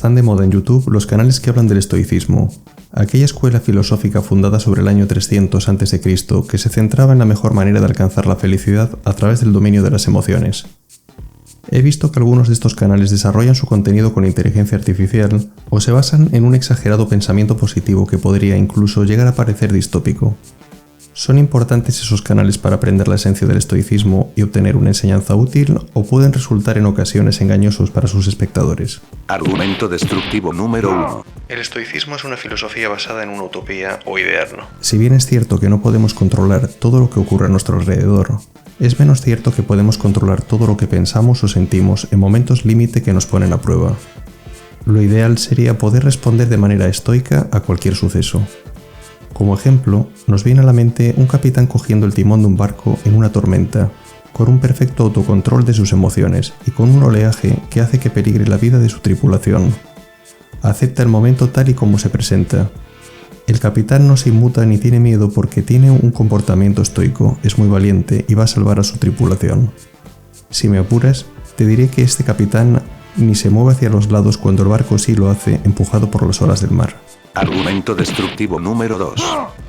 Están de moda en YouTube los canales que hablan del estoicismo, aquella escuela filosófica fundada sobre el año 300 a.C. que se centraba en la mejor manera de alcanzar la felicidad a través del dominio de las emociones. He visto que algunos de estos canales desarrollan su contenido con inteligencia artificial o se basan en un exagerado pensamiento positivo que podría incluso llegar a parecer distópico. ¿Son importantes esos canales para aprender la esencia del estoicismo y obtener una enseñanza útil, o pueden resultar en ocasiones engañosos para sus espectadores? Argumento destructivo número 1. El estoicismo es una filosofía basada en una utopía o ideal. Si bien es cierto que no podemos controlar todo lo que ocurre a nuestro alrededor, es menos cierto que podemos controlar todo lo que pensamos o sentimos en momentos límite que nos ponen a prueba. Lo ideal sería poder responder de manera estoica a cualquier suceso. Como ejemplo, nos viene a la mente un capitán cogiendo el timón de un barco en una tormenta, con un perfecto autocontrol de sus emociones y con un oleaje que hace que peligre la vida de su tripulación. Acepta el momento tal y como se presenta. El capitán no se inmuta ni tiene miedo porque tiene un comportamiento estoico, es muy valiente y va a salvar a su tripulación. Si me apuras, te diré que este capitán ni se mueve hacia los lados cuando el barco sí lo hace, empujado por las olas del mar. Argumento destructivo número 2.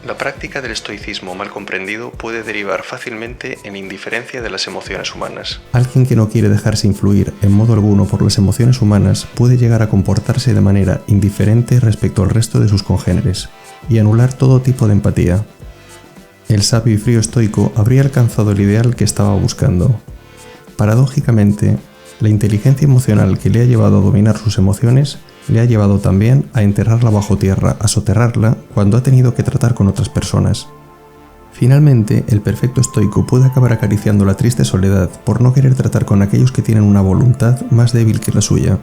La práctica del estoicismo mal comprendido puede derivar fácilmente en indiferencia de las emociones humanas. Alguien que no quiere dejarse influir en modo alguno por las emociones humanas puede llegar a comportarse de manera indiferente respecto al resto de sus congéneres y anular todo tipo de empatía. El sabio y frío estoico habría alcanzado el ideal que estaba buscando. Paradójicamente, la inteligencia emocional que le ha llevado a dominar sus emociones le ha llevado también a enterrarla bajo tierra, a soterrarla cuando ha tenido que tratar con otras personas. Finalmente, el perfecto estoico puede acabar acariciando la triste soledad por no querer tratar con aquellos que tienen una voluntad más débil que la suya.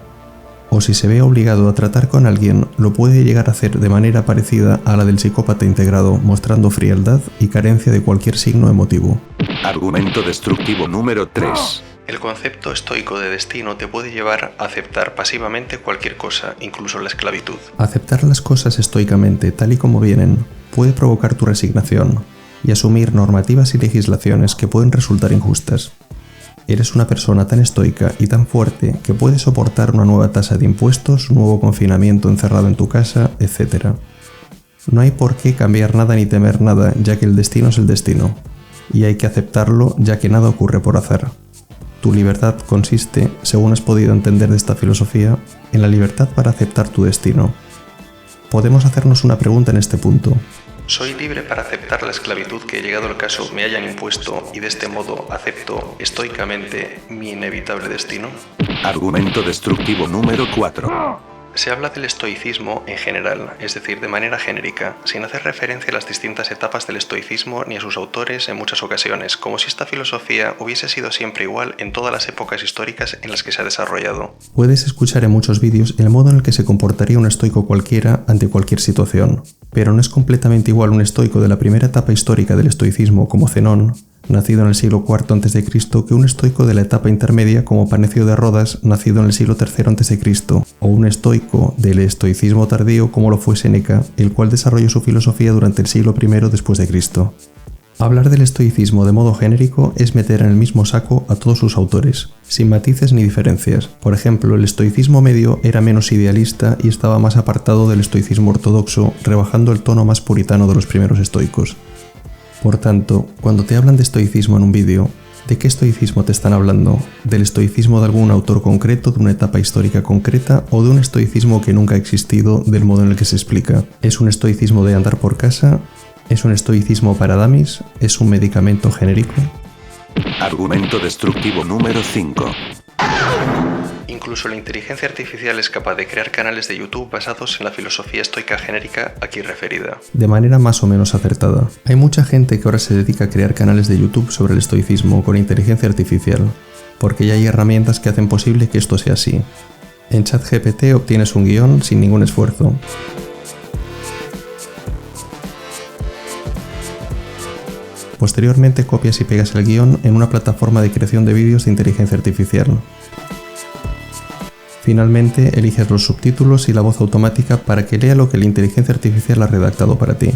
O si se ve obligado a tratar con alguien, lo puede llegar a hacer de manera parecida a la del psicópata integrado, mostrando frialdad y carencia de cualquier signo emotivo. Argumento destructivo número 3. El concepto estoico de destino te puede llevar a aceptar pasivamente cualquier cosa, incluso la esclavitud. Aceptar las cosas estoicamente tal y como vienen puede provocar tu resignación y asumir normativas y legislaciones que pueden resultar injustas. Eres una persona tan estoica y tan fuerte que puedes soportar una nueva tasa de impuestos, nuevo confinamiento encerrado en tu casa, etc. No hay por qué cambiar nada ni temer nada, ya que el destino es el destino, y hay que aceptarlo ya que nada ocurre por azar. Tu libertad consiste, según has podido entender de esta filosofía, en la libertad para aceptar tu destino. Podemos hacernos una pregunta en este punto. ¿Soy libre para aceptar la esclavitud que, llegado el caso, me hayan impuesto y de este modo acepto estoicamente mi inevitable destino? Argumento destructivo número 4. Se habla del estoicismo en general, es decir, de manera genérica, sin hacer referencia a las distintas etapas del estoicismo ni a sus autores en muchas ocasiones, como si esta filosofía hubiese sido siempre igual en todas las épocas históricas en las que se ha desarrollado. Puedes escuchar en muchos vídeos el modo en el que se comportaría un estoico cualquiera ante cualquier situación, pero no es completamente igual un estoico de la primera etapa histórica del estoicismo como Zenón, nacido en el siglo IV a.C., que un estoico de la etapa intermedia como Panecio de Rodas, nacido en el siglo III a.C., o un estoico del estoicismo tardío como lo fue Séneca, el cual desarrolló su filosofía durante el siglo I después de Cristo. Hablar del estoicismo de modo genérico es meter en el mismo saco a todos sus autores, sin matices ni diferencias. Por ejemplo, el estoicismo medio era menos idealista y estaba más apartado del estoicismo ortodoxo, rebajando el tono más puritano de los primeros estoicos. Por tanto, cuando te hablan de estoicismo en un vídeo, ¿de qué estoicismo te están hablando? ¿Del estoicismo de algún autor concreto, de una etapa histórica concreta, o de un estoicismo que nunca ha existido del modo en el que se explica? ¿Es un estoicismo de andar por casa? ¿Es un estoicismo para damis? ¿Es un medicamento genérico? Argumento destructivo número 5. Incluso la inteligencia artificial es capaz de crear canales de YouTube basados en la filosofía estoica genérica aquí referida, de manera más o menos acertada. Hay mucha gente que ahora se dedica a crear canales de YouTube sobre el estoicismo con inteligencia artificial, porque ya hay herramientas que hacen posible que esto sea así. En ChatGPT obtienes un guión sin ningún esfuerzo. Posteriormente copias y pegas el guión en una plataforma de creación de vídeos de inteligencia artificial. Finalmente, eliges los subtítulos y la voz automática para que lea lo que la inteligencia artificial ha redactado para ti.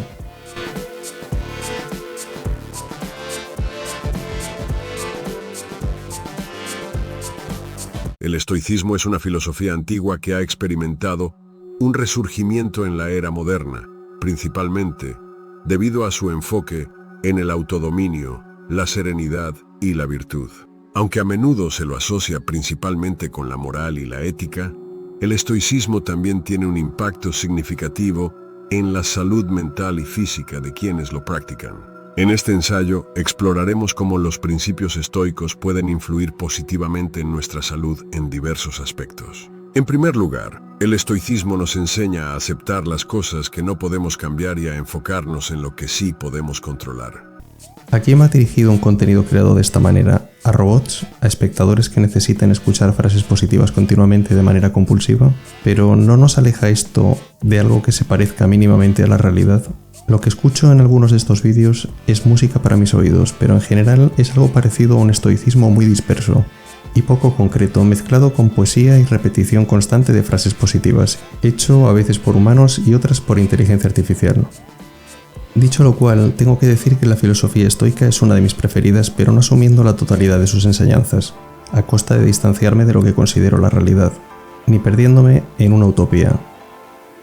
El El estoicismo es una filosofía antigua que ha experimentado un resurgimiento en la era moderna, principalmente debido a su enfoque en el autodominio, la serenidad y la virtud. Aunque a menudo se lo asocia principalmente con la moral y la ética, el estoicismo también tiene un impacto significativo en la salud mental y física de quienes lo practican. En este ensayo exploraremos cómo los principios estoicos pueden influir positivamente en nuestra salud en diversos aspectos. En primer lugar, el estoicismo nos enseña a aceptar las cosas que no podemos cambiar y a enfocarnos en lo que sí podemos controlar. ¿A quién va dirigido un contenido creado de esta manera? ¿A robots? ¿A espectadores que necesitan escuchar frases positivas continuamente de manera compulsiva? Pero ¿no nos aleja esto de algo que se parezca mínimamente a la realidad? Lo que escucho en algunos de estos vídeos es música para mis oídos, pero en general es algo parecido a un estoicismo muy disperso y poco concreto, mezclado con poesía y repetición constante de frases positivas, hecho a veces por humanos y otras por inteligencia artificial. Dicho lo cual, tengo que decir que la filosofía estoica es una de mis preferidas, pero no asumiendo la totalidad de sus enseñanzas, a costa de distanciarme de lo que considero la realidad, ni perdiéndome en una utopía.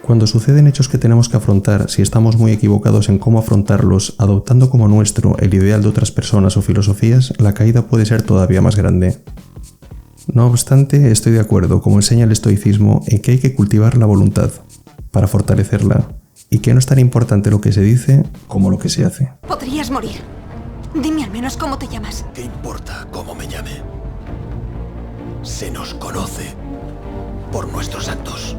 Cuando suceden hechos que tenemos que afrontar, si estamos muy equivocados en cómo afrontarlos, adoptando como nuestro el ideal de otras personas o filosofías, la caída puede ser todavía más grande. No obstante, estoy de acuerdo, como enseña el estoicismo, en que hay que cultivar la voluntad, para fortalecerla, y que no es tan importante lo que se dice como lo que se hace. Podrías morir. Dime al menos cómo te llamas. ¿Qué importa cómo me llame? Se nos conoce por nuestros actos.